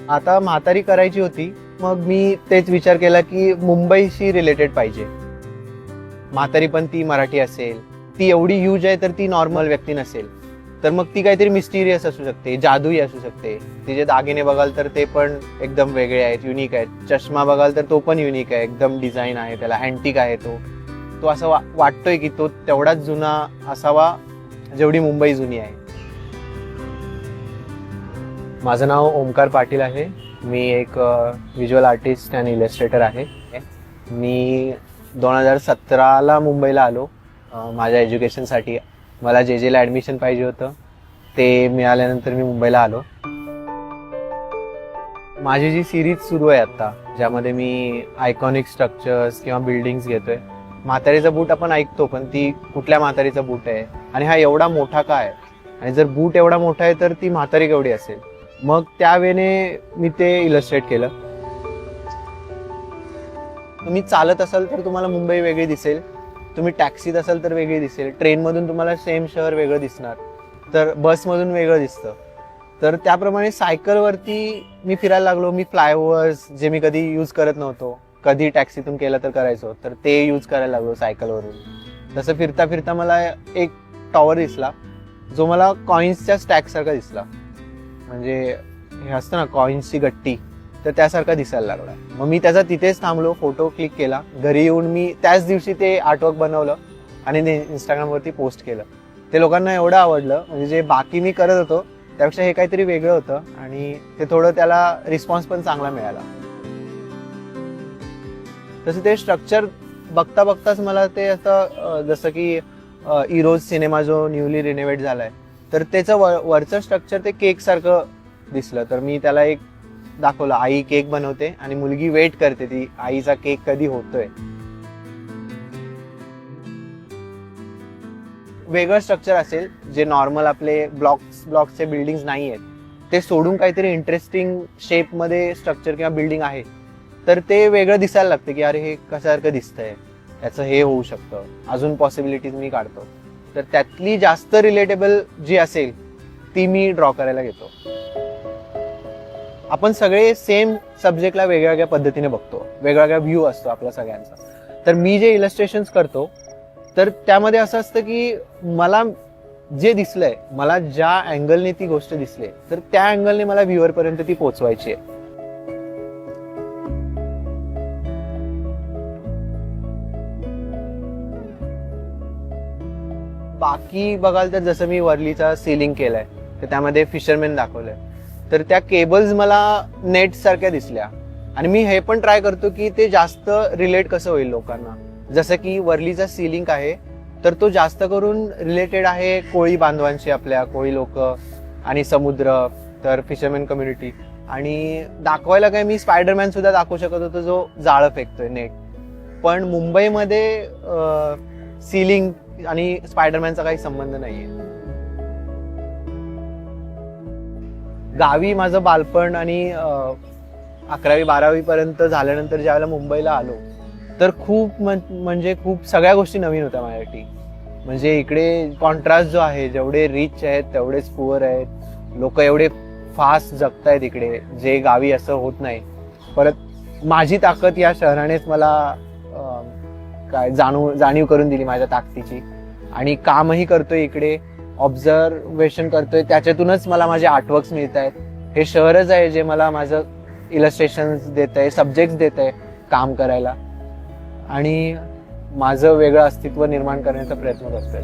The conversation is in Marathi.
आता म्हातारी करायची होती, मग मी तेच विचार केला की मुंबईशी रिलेटेड पाहिजे. म्हातारी पण ती मराठी असेल, ती एवढी ह्यूज आहे तर ती नॉर्मल व्यक्ती नसेल, तर मग ती काहीतरी मिस्टिरियस असू शकते, जादुई असू शकते. तिचे दागिने बघाल तर ते पण एकदम वेगळे आहेत, युनिक आहेत. चष्मा बघाल तर तो पण युनिक आहे, एकदम डिझाईन आहे त्याला, अँटिक आहे तो. तो असं वाटतोय की तो तेवढाच जुना असावा जेवढी मुंबई जुनी आहे. माझं नाव ओमकार पाटील आहे. मी एक व्हिज्युअल आर्टिस्ट आणि इलस्ट्रेटर आहे. मी 2017ला मुंबईला आलो माझ्या एज्युकेशनसाठी. मला JJला ॲडमिशन पाहिजे होतं, ते मिळाल्यानंतर मी मुंबईला आलो. माझी जी सिरीज सुरू आहे आत्ता, ज्यामध्ये मी आयकॉनिक स्ट्रक्चर्स किंवा बिल्डिंग्स घेतोय. म्हातारीचा बूट आपण ऐकतो, पण ती कुठल्या म्हातारीचा बूट आहे आणि हा एवढा मोठा का आहे, आणि जर बूट एवढा मोठा आहे तर ती म्हातारी केवढी असेल. मग त्यावेळेने मी ते इलस्ट्रेट केलं. तुम्ही चालत असाल तर तुम्हाला मुंबई वेगळी दिसेल, तुम्ही टॅक्सीत असाल तर वेगळी दिसेल, ट्रेनमधून तुम्हाला सेम शहर वेगळं दिसणार, तर बसमधून वेगळं दिसतं. तर त्याप्रमाणे सायकलवरती मी फिरायला लागलो. मी फ्लायओव्हर्स जे मी कधी यूज करत नव्हतो, कधी टॅक्सीतून केलं तर करायचो, तर ते यूज करायला लागलो सायकलवरून. तसं फिरता फिरता मला एक टॉवर दिसला, जो मला कॉइन्सच्या स्टॅकसारखा दिसला. म्हणजे हे असतं ना कॉइन्सची गट्टी, तर त्यासारखा दिसायला लागला. मग मी त्याचा तिथेच थांबलो, फोटो क्लिक केला. घरी येऊन मी त्याच दिवशी ते आर्टवर्क बनवलं आणि ते इंस्टाग्रामवरती पोस्ट केलं. ते लोकांना एवढं आवडलं, म्हणजे जे बाकी मी करत होतो त्यापेक्षा हे काहीतरी वेगळं होतं आणि ते थोडं त्याला रिस्पॉन्स पण चांगला मिळाला. तसं ते स्ट्रक्चर बघता बघताच मला ते असं जसं की इरोज सिनेमा जो न्यूली रिनोव्हेट झालाय, तर त्याचं वरचं स्ट्रक्चर ते केक सारखं दिसलं. तर मी त्याला एक दाखवलं, आई केक बनवते आणि मुलगी वेट करते ती आईचा केक कधी होतोय. वेगळं स्ट्रक्चर असेल जे नॉर्मल आपले ब्लॉक्सचे बिल्डिंग नाही आहेत, ते सोडून काहीतरी इंटरेस्टिंग शेपमध्ये स्ट्रक्चर किंवा बिल्डिंग आहे, तर ते वेगळं दिसायला लागतं की अरे हे कशासारखं दिसतंय, याचं हे होऊ शकतं, अजून पॉसिबिलिटीज मी काढतो. तर त्यातली जास्त रिलेटेबल जी असेल ती मी ड्रॉ करायला घेतो. आपण सगळे सेम सब्जेक्टला वेगळ्या वेगळ्या पद्धतीने बघतो, वेगवेगळा व्ह्यू असतो आपला सगळ्यांचा. तर मी जे इलस्ट्रेशन्स करतो तर त्यामध्ये असं असतं की मला जे दिसलंय, मला ज्या अँगलने ती गोष्ट दिसली, तर त्या अँगलने मला व्ह्युअर पर्यंत ती पोहोचवायची आहे. बाकी बघाल तर जसं मी वर्लीचा सीलिंग केलाय, तर त्यामध्ये फिशरमॅन दाखवलंय, तर त्या केबल्स मला नेट सारख्या दिसल्या. आणि मी हे पण ट्राय करतो की ते जास्त रिलेट कसं होईल लोकांना. जसं की वर्लीचा सीलिंग आहे, तर तो जास्त करून रिलेटेड आहे कोळी बांधवांशी, आपल्या कोळी लोक आणि समुद्र, तर फिशरमॅन कम्युनिटी. आणि दाखवायला काय मी स्पायडरमॅन सुद्धा दाखवू शकत होतो जो जाळं फेकतोय नेट. पण मुंबईमध्ये सीलिंग आणि स्पायडरमॅनचा काही संबंध नाहीये. गावी माझं बालपण आणि 11वी-12वी पर्यंत झाल्यानंतर ज्यावेळेला मुंबईला आलो, तर खूप म्हणजे खूप सगळ्या गोष्टी नवीन होत्या माझ्यासाठी. म्हणजे इकडे कॉन्ट्रास्ट जो आहे, जेवढे रिच आहेत तेवढेच पुअर आहेत, लोक एवढे फास्ट जगतायत इकडे, जे गावी असं होत नाही. परत माझी ताकद या शहरानेच मला काय जाणीव करून दिली माझ्या ताकदीची. आणि कामही करतोय इकडे, ऑब्झर्वेशन करतोय, त्याच्यातूनच मला माझे आर्टवर्क्स मिळत आहेत. हे शहरच आहे जे मला माझं इलस्ट्रेशन्स देत आहे, सब्जेक्ट्स देत आहे काम करायला, आणि माझं वेगळं अस्तित्व निर्माण करण्याचा प्रयत्न करतोय.